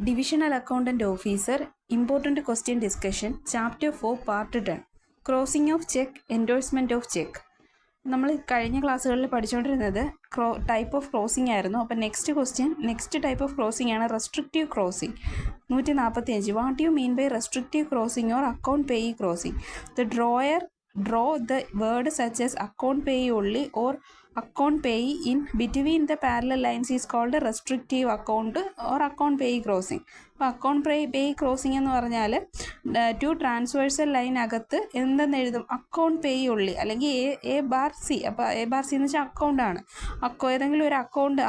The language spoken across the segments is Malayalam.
Divisional Accountant Officer, Important Question Discussion, Chapter 4, Part 10. Crossing of Check, Endorsement of Check. നമ്മൾ കഴിഞ്ഞ ക്ലാസ്സുകളിൽ പഠിച്ചുകൊണ്ടിരുന്നത് ടൈപ്പ് ഓഫ് ക്രോസിംഗ് ആയിരുന്നു. അപ്പോൾ നെക്സ്റ്റ് ടൈപ്പ് ഓഫ് ക്രോസിംഗ് ആണ് restrictive crossing. 145. What you mean by restrictive crossing or account payee crossing? The drawer draw the word such as account payee only or account payee in between the parallel lines is called restrictive account or account payee crossing. അപ്പോൾ അക്കൗണ്ട് പേയി ക്രോസിംഗ് എന്ന് പറഞ്ഞാൽ ടു ട്രാൻസ്വേഴ്സൽ ലൈൻ അകത്ത് എന്തെന്ന് എഴുതും? അക്കൗണ്ട് പേയി ഉള്ളി അല്ലെങ്കിൽ എ ബാർ സി. അപ്പോൾ എ ബാർ സി എന്ന് വെച്ചാൽ അക്കൗണ്ടാണ്. ഏതെങ്കിലും ഒരു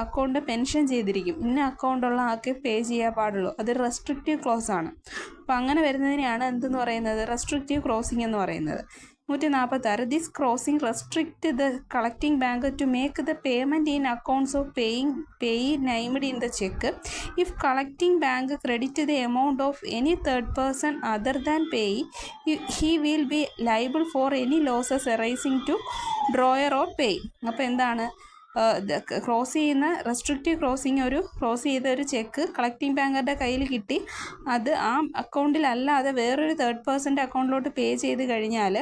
അക്കൗണ്ട് പെൻഷൻ ചെയ്തിരിക്കും, ഇന്ന അക്കൗണ്ടുള്ള ആൾക്ക് പേ ചെയ്യാൻ പാടുള്ളൂ. അത് റെസ്ട്രിക്റ്റീവ് ക്ലോസ് ആണ്. അപ്പോൾ അങ്ങനെ വരുന്നതിനെയാണ് എന്തെന്ന് പറയുന്നത്? റെസ്ട്രിക്റ്റീവ് ക്രോസിംഗ് എന്ന് പറയുന്നത്. 146. This crossing restrict the collecting bank to make the payment in accounts of payee named in the check. If collecting bank credit the amount of any third person other than payee, he will be liable for any losses arising to drawer or payee. അപ്പോൾ എന്താണ് ക്രോസ് ചെയ്യുന്ന റെസ്ട്രിക്റ്റീവ് ക്രോസിങ്? ക്രോസ് ചെയ്ത ഒരു ചെക്ക് കളക്റ്റിംഗ് ബാങ്കറുടെ കയ്യിൽ കിട്ടി, അത് ആ അക്കൗണ്ടിലല്ലാതെ വേറൊരു തേർഡ് പേഴ്സൻ്റെ അക്കൗണ്ടിലോട്ട് പേ ചെയ്ത് കഴിഞ്ഞാൽ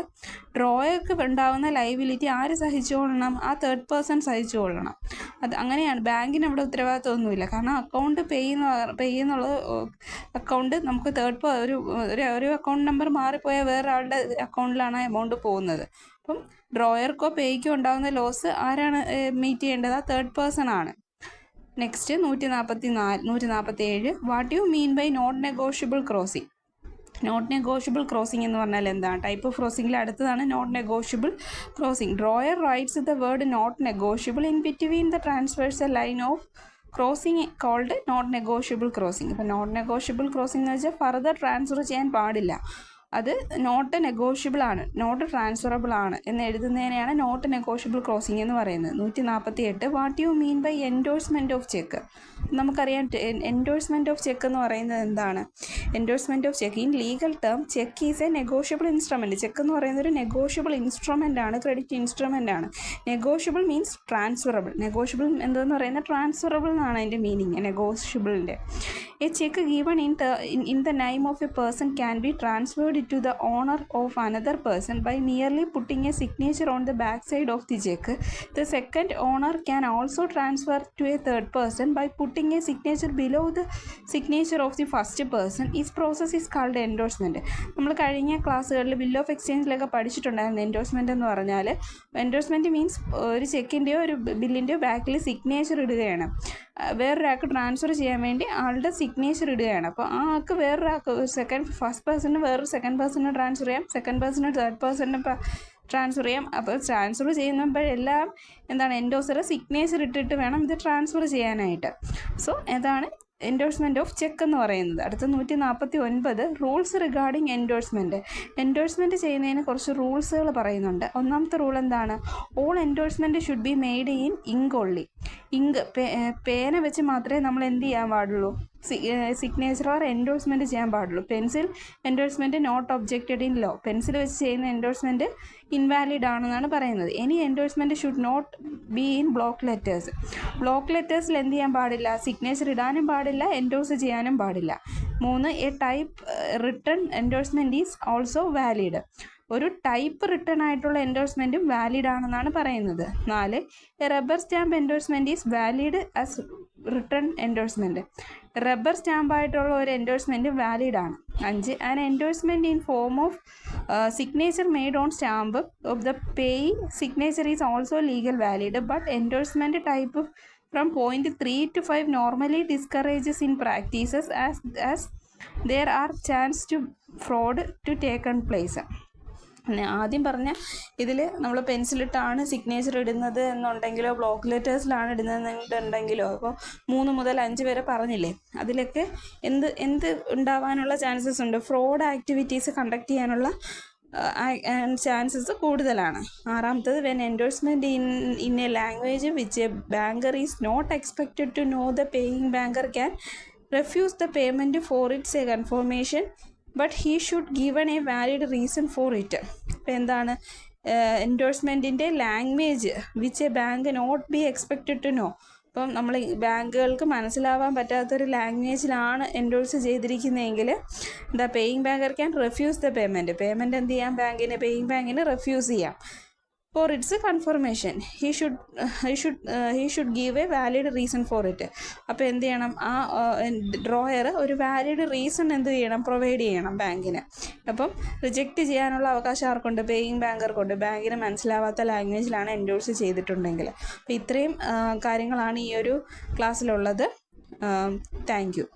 ഡ്രോയർക്ക് ഉണ്ടാകുന്ന ലയബിലിറ്റി ആര് സഹിച്ചുകൊള്ളണം? ആ തേർഡ് പേഴ്സൺ സഹിച്ചുകൊള്ളണം. അത് അങ്ങനെയാണ്. ബാങ്കിന് അവിടെ ഉത്തരവാദിത്വമൊന്നുമില്ല. കാരണം അക്കൗണ്ട് എന്നുള്ള അക്കൗണ്ട് നമുക്ക് ഒരു അക്കൗണ്ട് നമ്പർ മാറിപ്പോയാൽ വേറൊരാളുടെ അക്കൗണ്ടിലാണ് എമൗണ്ട് പോകുന്നത്. അപ്പം ഡ്രോയർക്കോ പേയ്ക്കോ ഉണ്ടാകുന്ന ലോസ് ആരാണ് മീറ്റ് ചെയ്യേണ്ടത്? ആ തേർഡ് പേഴ്സൺ ആണ്. Next 147. What you mean by not negotiable crossing? Not negotiable crossing എന്ന് പറഞ്ഞാൽ എന്താണ്? ടൈപ്പ് ഓഫ് ക്രോസിംഗിൽ അടുത്തതാണ് not negotiable crossing. Drawer writes the word not negotiable in between the transversal line of crossing called not negotiable crossing. ഇപ്പോൾ നോട്ട് നെഗോഷ്യബിൾ ക്രോസിംഗ് എന്ന് വെച്ചാൽ ഫർദർ ട്രാൻസ്ഫർ ചെയ്യാൻ പാടില്ല. അത് നോട്ട് നെഗോഷ്യബിൾ ആണ്, നോട്ട് ട്രാൻസ്ഫറബിൾ ആണ് എന്ന് എഴുതുന്നതിനെയാണ് നോട്ട് നെഗോഷ്യബിൾ ക്രോസിംഗ് എന്ന് പറയുന്നത്. 148. What you mean by endorsement of cheque? നമുക്കറിയാം എൻഡോഴ്സ്മെൻറ്റ് ഓഫ് ചെക്ക് എന്ന് പറയുന്നത് എന്താണ്? Endorsement of cheque in legal term cheque is a negotiable instrument. Cheque എന്ന് പറയുന്നത് ഒരു നെഗോഷ്യബിൾ ഇൻസ്ട്രുമെൻ്റ് ആണ്, ക്രെഡിറ്റ് ഇൻസ്ട്രുമെൻ്റ് ആണ്. Negotiable means transferable. നെഗോഷ്യബിൾ എന്തെന്ന് പറയുന്നത് ട്രാൻസ്ഫറബിൾ എന്നാണ് അതിൻ്റെ മീനിങ് നെഗോഷ്യബിളിൻ്റെ. A cheque given in the name of a person can be transferred to the owner of another person by merely putting a signature on the back side of the check. The second owner can also transfer to a third person by putting a signature below the signature of the first person. This process is called endorsement. നമ്മൾ കഴിഞ്ഞ ക്ലാസ്സുകളിൽ ബിൽ ഓഫ് എക്സ്ചേഞ്ചിലൊക്കെ പഠിച്ചിട്ടുണ്ടായിരുന്നു എൻഡോഴ്സ്മെൻറ്റ് എന്ന് പറഞ്ഞാൽ. എൻഡോഴ്സ്മെൻറ്റ് മീൻസ് ഒരു ചെക്കിൻ്റെയോ ഒരു ബില്ലിൻ്റെയോ ബാക്കിൽ സിഗ്നേച്ചർ ഇടുകയാണ്. വേറൊരാൾക്ക് ട്രാൻസ്ഫർ ചെയ്യാൻ വേണ്ടി ആളുടെ സിഗ്നേച്ചർ ഇടുകയാണ്. അപ്പോൾ ആ ആൾക്ക് വേറൊരാൾക്ക് ഫസ്റ്റ് പേഴ്സണിന് വേറൊരു സെക്കൻഡ് പേഴ്സണിന് ട്രാൻസ്ഫർ ചെയ്യാം, സെക്കൻഡ് പേഴ്സണിന് തേർഡ് പേഴ്സണിന് ട്രാൻസ്ഫർ ചെയ്യാം. അപ്പോൾ ട്രാൻസ്ഫർ ചെയ്യുമ്പോഴെല്ലാം എന്താണ് എൻഡോസറെ സിഗ്നേച്ചർ ഇട്ടിട്ട് വേണം ഇത് ട്രാൻസ്ഫർ ചെയ്യാനായിട്ട്. സോ അതാണ് എൻഡോഴ്സ്മെൻറ്റ് ഓഫ് ചെക്ക് എന്ന് പറയുന്നത്. അടുത്ത 149. Rules regarding endorsement. എൻഡോഴ്സ്മെൻറ്റ് ചെയ്യുന്നതിന് കുറച്ച് റൂൾസുകൾ പറയുന്നുണ്ട്. ഒന്നാമത്തെ റൂൾ എന്താണ്? All endorsement should be made in ink only. Ink പേന വെച്ച് മാത്രമേ നമ്മൾ എന്ത് ചെയ്യാൻ പാടുള്ളൂ? സിഗ്നേച്ചർ ഓർ എൻഡോഴ്സ്മെൻറ്റ് ചെയ്യാൻ പാടുള്ളൂ. Pencil endorsement not objected in law. Pencil വെച്ച് ചെയ്യുന്ന എൻഡോഴ്സ്മെൻറ്റ് ഇൻവാലിഡ് ആണെന്നാണ് പറയുന്നത്. Any endorsement should not be in block letters. Block ലെറ്റേഴ്സിൽ എന്ത് ചെയ്യാൻ പാടില്ല? സിഗ്നേച്ചർ ഇടാനും പാടില്ല, എൻഡോഴ്സ് ചെയ്യാനും പാടില്ല. 3. A type written endorsement is also valid. ഒരു ടൈപ്പ് റിട്ടേൺ ആയിട്ടുള്ള എൻഡോഴ്സ്മെൻറ്റും വാലിഡ് ആണെന്നാണ് പറയുന്നത്. 4. A rubber stamp endorsement is valid as written endorsement. Rubber സ്റ്റാമ്പായിട്ടുള്ള ഒരു എൻഡോഴ്സ്മെൻറ്റ് വാലിഡ് ആണ്. 5. An endorsement in form of signature made on stamp of the payee signature is also legal valid but endorsement type from point 3 to 5 normally discourages in practices as there are chance to fraud to taken place. ആദ്യം പറഞ്ഞ ഇതിൽ നമ്മൾ പെൻസിലിട്ടാണ് സിഗ്നേച്ചർ ഇടുന്നത് എന്നുണ്ടെങ്കിലോ ബ്ലോക്ക് ലെറ്റേഴ്സിലാണ് ഇടുന്നതെന്നുണ്ടെങ്കിലോ ഇപ്പോൾ 3 മുതൽ 5 വരെ പറഞ്ഞില്ലേ, അതിലൊക്കെ എന്ത് ഉണ്ടാവാനുള്ള ചാൻസസ് ഉണ്ട്? ഫ്രോഡ് ആക്ടിവിറ്റീസ് കണ്ടക്ട് ചെയ്യാനുള്ള ചാൻസസ് കൂടുതലാണ്. 6. When endorsement in a language which a banker is not expected to know the paying banker can refuse the payment for its a confirmation but he should given a valid reason for it. ഇപ്പോൾ എന്താണ് എൻഡോഴ്സ്മെൻറ്റിൻ്റെ language which a bank not be expected to know. ഇപ്പം നമ്മൾ ബാങ്കുകൾക്ക് മനസ്സിലാവാൻ പറ്റാത്തൊരു ലാംഗ്വേജിലാണ് എൻഡോഴ്സ് ചെയ്തിരിക്കുന്നതെങ്കിൽ the paying banker can refuse the payment എന്ത് ചെയ്യാം, പേയിങ് ബാങ്കിന് റെഫ്യൂസ് ചെയ്യാം. For its confirmation he should give a valid reason for it. അപ്പോൾ എന്ത് ചെയ്യണം, ആ ഡ്രോയർ ഒരു വാലിഡ് റീസൺ എന്ത് ചെയ്യണം, പ്രൊവൈഡ് ചെയ്യണം ബാങ്കിന്. അപ്പം റിജക്റ്റ് ചെയ്യാനുള്ള അവകാശം ആർക്കുണ്ട്, പേയിങ് ബാങ്കർക്കുണ്ട്, ബാങ്കിന് മനസ്സിലാവാത്ത ലാംഗ്വേജിലാണ് എൻഡോഴ്സ് ചെയ്തിട്ടുണ്ടെങ്കിൽ. അപ്പോൾ ഇത്രയും കാര്യങ്ങളാണ് ഈ ഒരു ക്ലാസ്സിലുള്ളത്. Thank you.